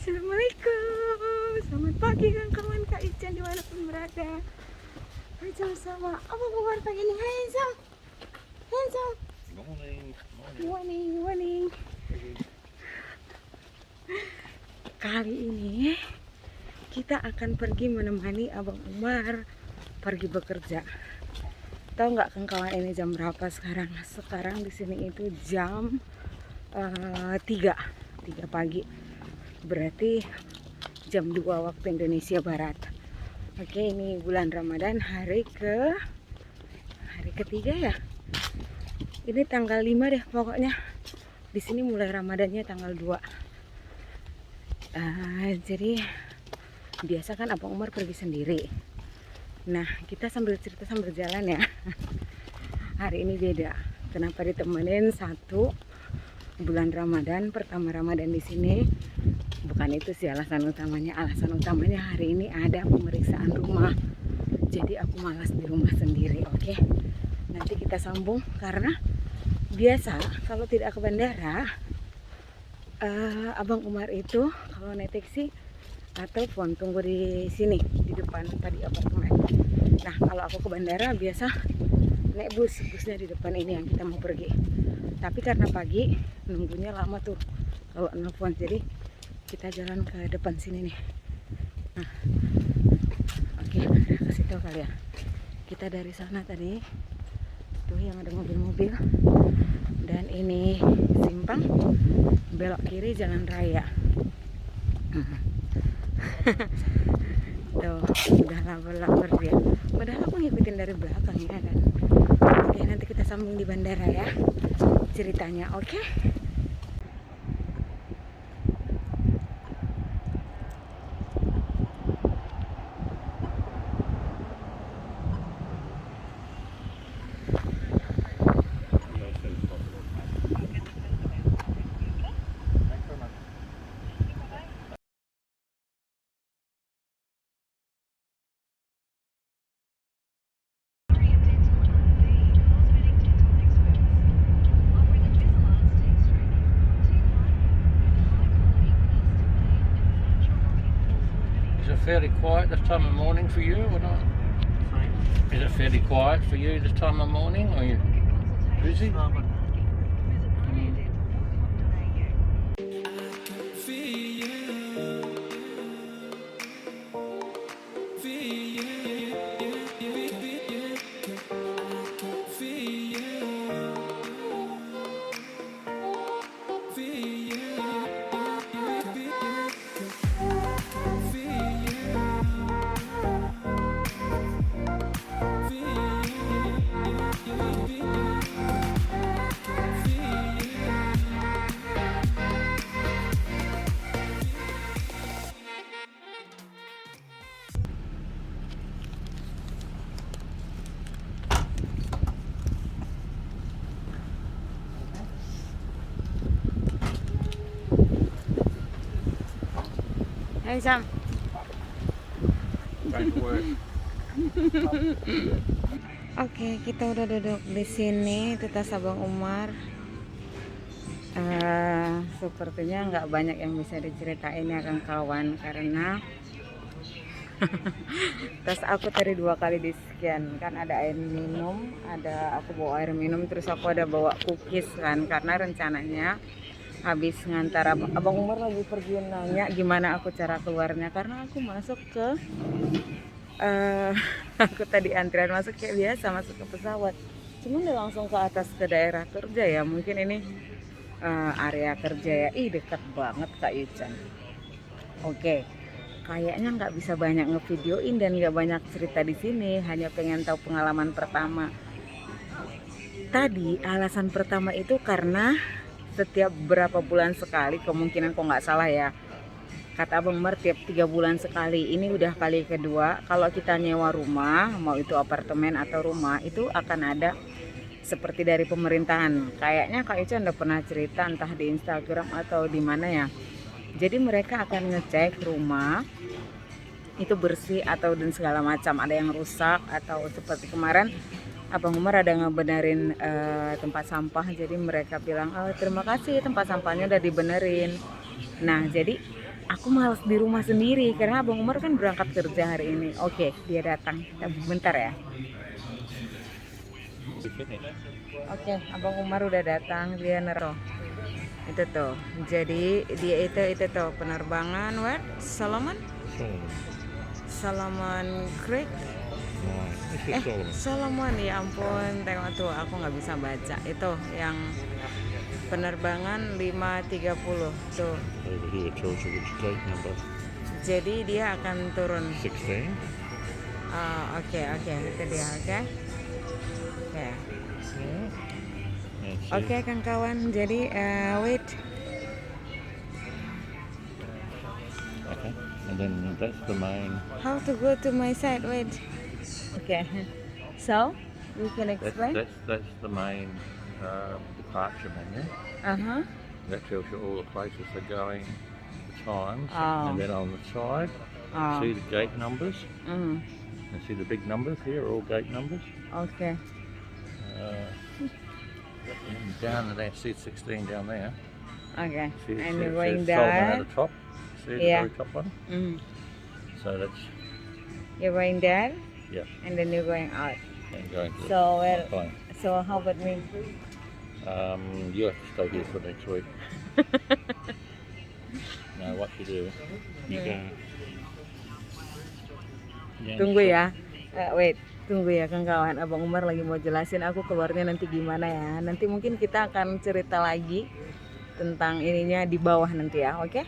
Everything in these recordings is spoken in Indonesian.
Assalamualaikum, selamat pagi kawan-kawan Kak Ican dimanapun berada. Hai sama Abang Umar pagi ini. Hai Sam, hai Sam. Morning. Morning, morning. Kali ini kita akan pergi menemani Abang Umar pergi bekerja. Tahu nggak kawan ini jam berapa sekarang? Sekarang di sini itu jam 3 pagi. Berarti jam 2 waktu Indonesia Barat. Oke, ini bulan Ramadan hari ketiga ya. Ini tanggal 5 deh pokoknya. Di sini mulai Ramadannya tanggal 2. Jadi biasa kan Abang Umar pergi sendiri. Nah, kita sambil cerita sambil jalan ya. Hari ini beda. Kenapa ditemenin satu bulan Ramadan, pertama Ramadan di sini? Bukan itu sih alasan utamanya. Alasan utamanya hari ini ada pemeriksaan rumah. Jadi aku malas di rumah sendiri, oke? Nanti kita sambung karena biasa kalau tidak ke bandara, Abang Umar itu kalau naik taksi atau telepon tunggu di sini di depan tadi apartemen. Nah, kalau aku ke bandara biasa naik busnya di depan ini yang kita mau pergi. Tapi karena pagi nunggunya lama tuh kalau nelfon, jadi kita jalan ke depan sini nih. Nah, oke, kasih tahu kali ya. Kita dari sana tadi tuh yang ada mobil-mobil, dan ini simpang, belok kiri jalan raya. Tuh udah lapar dia. Padahal aku ngikutin dari belakang ya kan. Oke, nanti kita sambung di bandara ya ceritanya, oke? Is it fairly quiet this time of morning for you or not? Sorry? Is it fairly quiet for you this time of morning? Or are you busy? Hai Sam. Going to work. Oke, kita udah duduk di sini, itu tas Abang Umar. Sepertinya nggak banyak yang bisa diceritain ya kawan, karena tas aku tadi 2 kali disekian kan, ada air minum, aku bawa air minum, terus aku ada bawa cookies kan, karena rencananya habis ngantar Abang Umar lagi pergi nanya gimana aku cara keluarnya, karena aku masuk ke aku tadi antrian masuk kayak biasa masuk ke pesawat, cuman udah langsung ke atas ke daerah kerja ya, mungkin ini area kerja ya. Dekat banget Kak Ican. Oke, kayaknya nggak bisa banyak ngevideoin dan nggak banyak cerita di sini, hanya pengen tahu pengalaman pertama. Tadi alasan pertama itu karena setiap berapa bulan sekali, kemungkinan kok nggak salah ya, kata Abang Umar tiap 3 bulan sekali. Ini udah kali kedua. Kalau kita nyewa rumah, mau itu apartemen atau rumah, itu akan ada seperti dari pemerintahan. Kayaknya Kak Ica udah pernah cerita entah di Instagram atau di mana ya. Jadi mereka akan ngecek rumah itu bersih atau dan segala macam, ada yang rusak atau seperti kemarin Abang Umar ada ngebenerin tempat sampah, jadi mereka bilang terima kasih tempat sampahnya udah dibenerin. Nah, jadi aku malas di rumah sendiri karena Abang Umar kan berangkat kerja hari ini. Oke, dia datang. Bentar ya. We finished. Oke, Abang Umar udah datang, dia nero. Itu tuh. Jadi dia itu tuh penerbangan Solomon? Solomon Creek. This is Solomon. Solomon, ya ampun, tengok tuh aku nggak bisa baca. Itu yang penerbangan 5.30 tuh. Over here tells you which gate number. Jadi dia akan turun. 16. Oke, itu dia, oke. Oke, Kang kawan. Jadi wait. Okay. And then that's the main. How to go to my side? Wait. Okay. So you can explain. That's the main departure menu. That tells you all the places they're going, the times, and then on the side, see the gate numbers. And see the big numbers here, all gate numbers. Okay. And down there, see 16 down there. Okay. See, And see, you're going Solomon at there. the top. See the Yeah. very top one. So that's You're going there, yeah. and then you're going out. And going to So where? the plane. So how about me? You have to stay here for next week. Now what you do, you go. Tunggu ya. Wait. Tunggu ya Kang kawan. Abang Umar lagi mau jelasin aku keluarnya nanti gimana ya. Nanti mungkin kita akan cerita lagi tentang ininya di bawah nanti ya. Oke?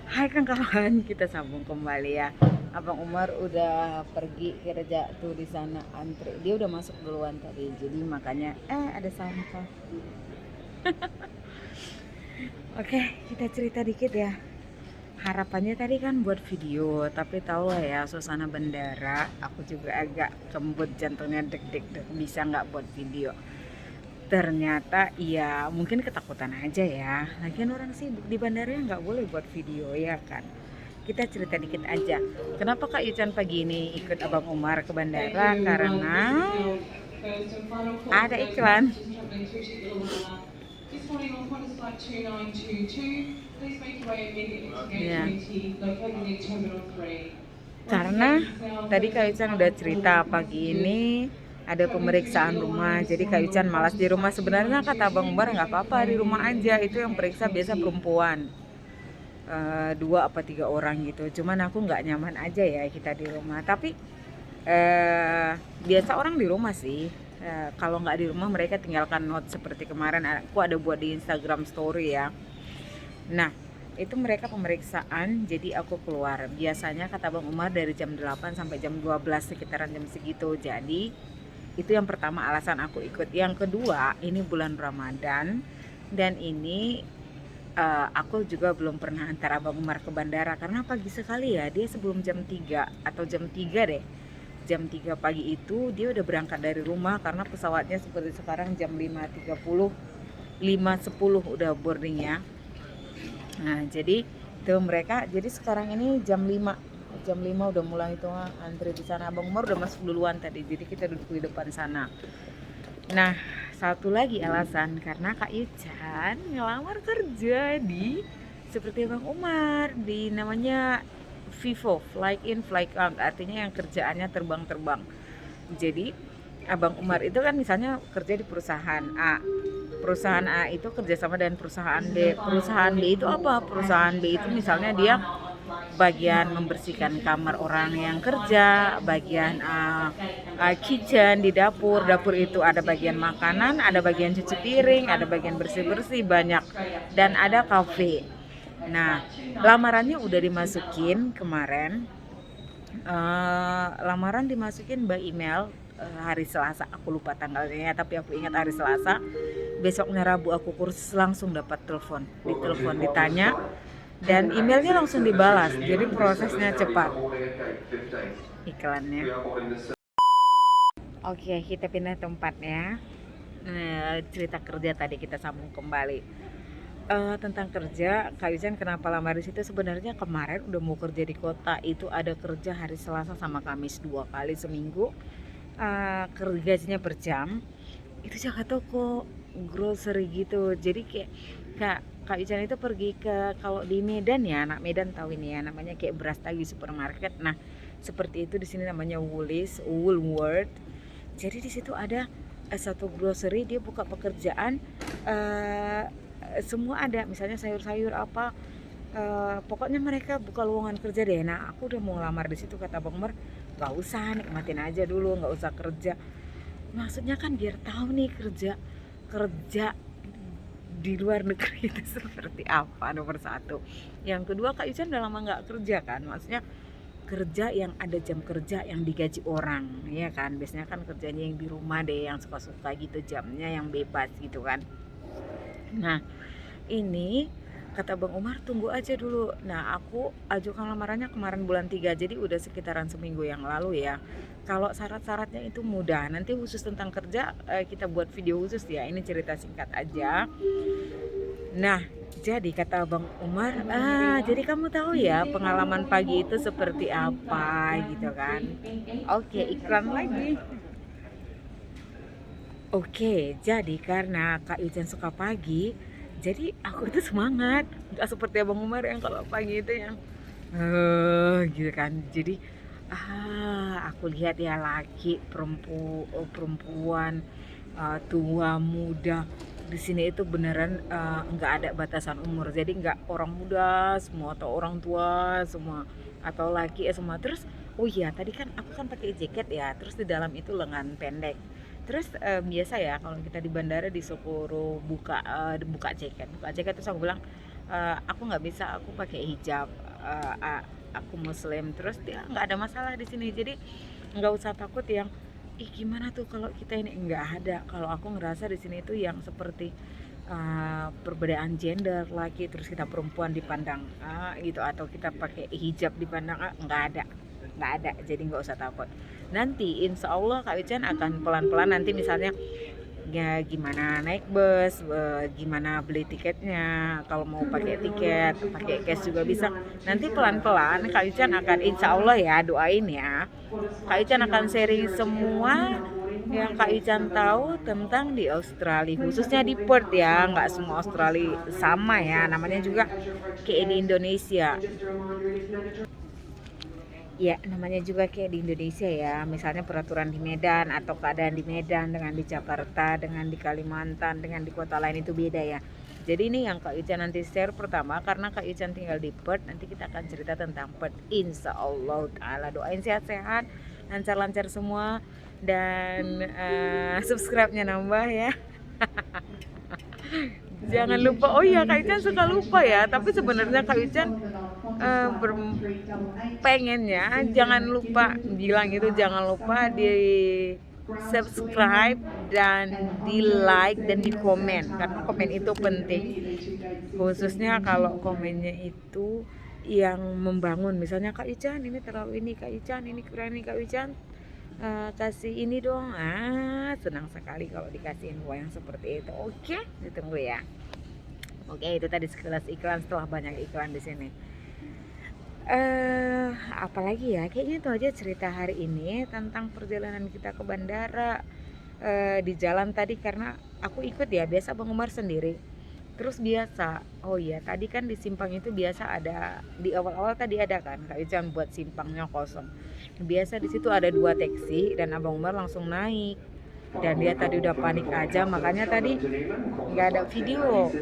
Hai Kang kawan, kita sambung kembali ya. Abang Umar udah pergi kerja tuh di sana antri. Dia udah masuk duluan tadi. Jadi makanya ada sampah. Oke, kita cerita dikit ya. Harapannya tadi kan buat video, tapi tahu lah ya suasana bandara. Aku juga agak kembut, jantungnya deg-deg bisa nggak buat video. Ternyata ya mungkin ketakutan aja ya. Lagian orang sih di bandara nggak boleh buat video ya kan. Kita cerita dikit aja. Kenapa Kak Yuchan pagi ini ikut Abang Umar ke bandara? Karena ada iklan. Ya. Karena tadi Kak Yuchan udah cerita pagi ini ada pemeriksaan rumah, jadi Kak Yuchan malas di rumah. Sebenarnya kata Abang Umar nggak apa-apa di rumah aja, itu yang periksa biasa perempuan 2 apa 3 orang gitu. Cuman aku nggak nyaman aja ya kita di rumah. Tapi biasa orang di rumah sih. Kalau nggak di rumah mereka tinggalkan note seperti kemarin aku ada buat di Instagram story ya. Nah itu mereka pemeriksaan, jadi aku keluar. Biasanya kata Bang Umar dari jam 8 sampai jam 12 sekitaran jam segitu. Jadi itu yang pertama alasan aku ikut. Yang kedua ini bulan Ramadan dan ini aku juga belum pernah antar Abang Umar ke bandara karena pagi sekali ya. Dia sebelum jam 3 atau jam 3 deh. Jam 3 pagi itu dia udah berangkat dari rumah karena pesawatnya seperti sekarang jam 5.30, 5.10 udah boarding ya. Nah jadi tuh mereka, jadi sekarang ini jam 5 udah mulai itu antri di sana. Abang Umar udah masuk duluan tadi, jadi kita duduk di depan sana. Nah satu lagi alasan karena Kak Yuchan ngelamar kerja di seperti Bang Umar di namanya Vivo, fly in fly out, artinya yang kerjaannya terbang-terbang. Jadi Abang Umar itu kan misalnya kerja di perusahaan A. Perusahaan A itu kerjasama dengan perusahaan B. Perusahaan B itu apa? Perusahaan B itu misalnya dia bagian membersihkan kamar orang yang kerja, bagian kitchen di dapur. Dapur itu ada bagian makanan, ada bagian cuci piring, ada bagian bersih-bersih banyak, dan ada kafe. Nah, lamarannya udah dimasukin kemarin. Lamaran dimasukin by email hari Selasa. Aku lupa tanggalnya, tapi aku ingat hari Selasa. Besoknya Rabu aku kursus, langsung dapat telepon. Ditelepon, ditanya, dan emailnya langsung dibalas. Jadi prosesnya cepat. Iklannya. Oke, kita pindah tempat ya. Cerita kerja tadi kita sambung kembali. Tentang kerja, Kak Yuchan kenapa lamar di situ? Sebenarnya kemarin udah mau kerja di kota, itu ada kerja hari Selasa sama Kamis 2 kali seminggu. Gajinya per jam. Itu jaga toko grocery gitu. Jadi kayak Kak Ican itu pergi ke, kalau di Medan ya, anak Medan tahu ini ya, namanya kayak Brastagi supermarket. Nah seperti itu di sini namanya Woolies, Woolworth. Jadi di situ ada satu grocery, dia buka pekerjaan, semua ada, misalnya sayur-sayur apa, pokoknya mereka buka lowongan kerja deh. Nah aku udah mau ngelamar di situ, kata Bang Mer, gak usah, nikmatin aja dulu, gak usah kerja. Maksudnya kan biar tahu nih kerja di luar negeri itu seperti apa, nomor satu. Yang kedua, Kak Ican udah lama nggak kerja kan, maksudnya kerja yang ada jam kerja yang digaji orang, ya kan. Biasanya kan kerjanya yang di rumah deh, yang suka-suka gitu, jamnya yang bebas gitu kan. Nah ini kata Bang Umar tunggu aja dulu. Nah aku ajukan lamarannya kemarin bulan 3, jadi udah sekitaran seminggu yang lalu ya. Kalau syarat-syaratnya itu mudah, nanti khusus tentang kerja kita buat video khusus ya, ini cerita singkat aja. Nah jadi kata Bang Umar, jadi kamu tahu ya pengalaman pagi itu seperti apa gitu kan. Oke, iklan lagi. Oke, jadi karena Kak Ican suka pagi, jadi aku itu semangat, nggak seperti Abang Umar yang kalau pagi itu yang gitu kan. Jadi aku lihat ya, laki, perempuan, tua, muda, di sini itu beneran nggak ada batasan umur. Jadi nggak orang muda semua atau orang tua semua atau laki semua. Terus oh iya tadi kan aku kan pakai jaket ya, terus di dalam itu lengan pendek. Terus biasa ya kalau kita di bandara disuruh buka jaket, terus aku bilang aku nggak bisa, aku pakai hijab, aku muslim. Terus dia nggak ada masalah di sini, jadi nggak usah takut yang gimana tuh kalau kita ini, nggak ada. Kalau aku ngerasa di sini itu yang seperti perbedaan gender, laki terus kita perempuan dipandang gitu, atau kita pakai hijab dipandang nggak ada, jadi nggak usah takut. Nanti insya Allah Kak Ican akan pelan-pelan, nanti misalnya ya gimana naik bus, gimana beli tiketnya, kalau mau pakai tiket, pakai cash juga bisa. Nanti pelan-pelan Kak Ican akan, insya Allah ya, doain ya, Kak Ican akan sharing semua yang Kak Ican tahu tentang di Australia, khususnya di Perth ya. Nggak semua Australia sama ya, namanya juga kayak di Indonesia ya, namanya juga kayak di Indonesia ya. Misalnya peraturan di Medan atau keadaan di Medan dengan di Jakarta, dengan di Kalimantan, dengan di kota lain itu beda ya. Jadi ini yang Kak Ican nanti share pertama, karena Kak Ican tinggal di Perth, nanti kita akan cerita tentang Perth, insya Allah ta'ala. Doain sehat-sehat, lancar-lancar semua, dan subscribe-nya nambah ya. Jangan lupa, oh iya Kak Ican suka lupa ya, tapi sebenarnya Kak Ican pengennya jangan lupa bilang itu, jangan lupa di subscribe dan di like dan di komen, karena komen itu penting, khususnya kalau komennya itu yang membangun. Misalnya Kak Ican ini terlalu ini, Kak Ican ini kurang ini, Kak Ican kasih ini dong. Senang sekali kalau dikasih info yang seperti itu. Oke, ditunggu ya. Oke, itu tadi sekilas iklan setelah banyak iklan di sini. Apalagi ya, kayaknya itu aja cerita hari ini tentang perjalanan kita ke bandara. Di jalan tadi, karena aku ikut ya, biasa Bang Umar sendiri. Terus biasa, oh iya tadi kan di simpang itu biasa ada, di awal-awal tadi ada kan Kak Ican buat simpangnya kosong. Biasa di situ ada 2 taksi dan Abang Umar langsung naik. Dan dia tadi udah panik aja, makanya tadi nggak ada video.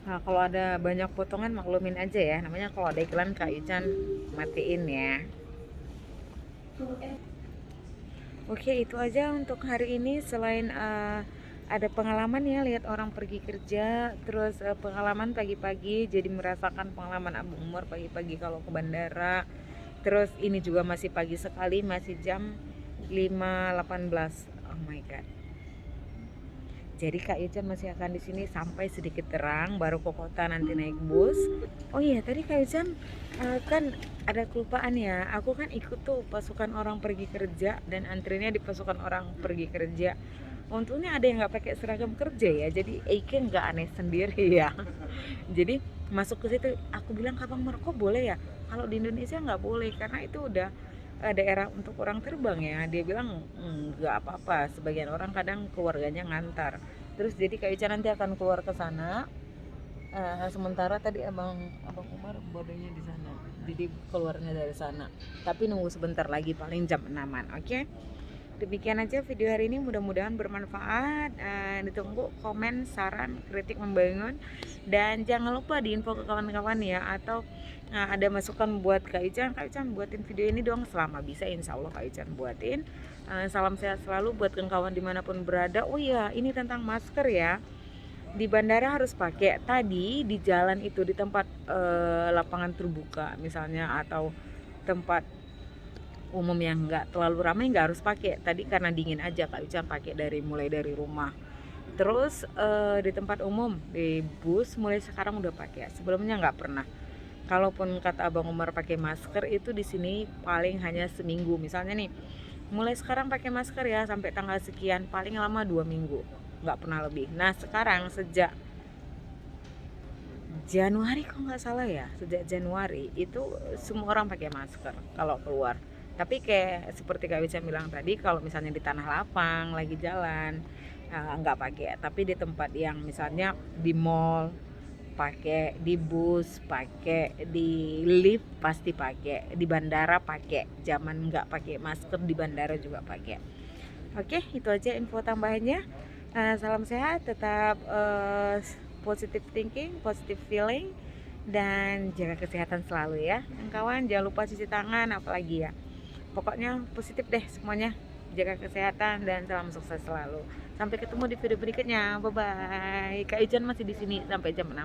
Nah kalau ada banyak potongan maklumin aja ya, namanya kalau ada iklan Kak Ican matiin ya. Oke, itu aja untuk hari ini. Selain ada pengalaman ya, lihat orang pergi kerja, terus pengalaman pagi-pagi, jadi merasakan pengalaman Abang Umar pagi-pagi kalau ke bandara. Terus ini juga masih pagi sekali, masih jam 5.18. Oh my god. Jadi Kak Ican masih akan di sini sampai sedikit terang, baru ke kota nanti naik bus. Oh iya, tadi Kak Ican kan ada kelupaan ya. Aku kan ikut tuh pasukan orang pergi kerja, dan antrinya di pasukan orang pergi kerja. Untungnya ada yang nggak pakai seragam kerja ya, jadi Eike nggak aneh sendiri ya. Jadi masuk ke situ, aku bilang Abang Marco boleh ya? Kalau di Indonesia nggak boleh, karena itu udah daerah untuk orang terbang ya. Dia bilang nggak apa-apa, sebagian orang kadang keluarganya ngantar. Terus jadi Kak Ica nanti akan keluar ke sana. Sementara tadi abang Umar boardingnya di sana, jadi keluarnya dari sana, tapi nunggu sebentar lagi, paling jam 6-an. Oke, demikian aja video hari ini, mudah-mudahan bermanfaat. Ditunggu komen, saran, kritik membangun, dan jangan lupa diinfo ke kawan-kawan ya, atau ada masukan buat Kak Ican buatin video ini dong, selama bisa insya Allah Kak Ican buatin. Salam sehat selalu buat kawan dimanapun berada. Oh iya, ini tentang masker ya, di bandara harus pakai. Tadi di jalan itu, di tempat lapangan terbuka misalnya, atau tempat umum yang nggak terlalu ramai, nggak harus pakai. Tadi karena dingin aja Kak Ican pakai mulai dari rumah. Terus di tempat umum, di bus mulai sekarang udah pakai, sebelumnya nggak pernah. Kalaupun kata Abang Umar pakai masker itu di sini paling hanya seminggu. Misalnya nih, mulai sekarang pakai masker ya sampai tanggal sekian, paling lama 2 minggu, nggak pernah lebih. Nah sekarang sejak Januari kok nggak salah ya, sejak Januari itu semua orang pakai masker kalau keluar. Tapi kayak seperti Kak Wica bilang tadi, kalau misalnya di tanah lapang lagi jalan nggak pakai, tapi di tempat yang misalnya di mall pakai, di bus pakai, di lift pasti pakai, di bandara pakai. Zaman nggak pakai masker di bandara juga pakai. Oke, itu aja info tambahannya. Salam sehat, tetap positive thinking, positive feeling, dan jaga kesehatan selalu ya kawan. Jangan lupa cuci tangan, apalagi ya, pokoknya positif deh semuanya. Jaga kesehatan dan salam sukses selalu. Sampai ketemu di video berikutnya. Bye bye. Kak Ican masih di sini sampai jam 6.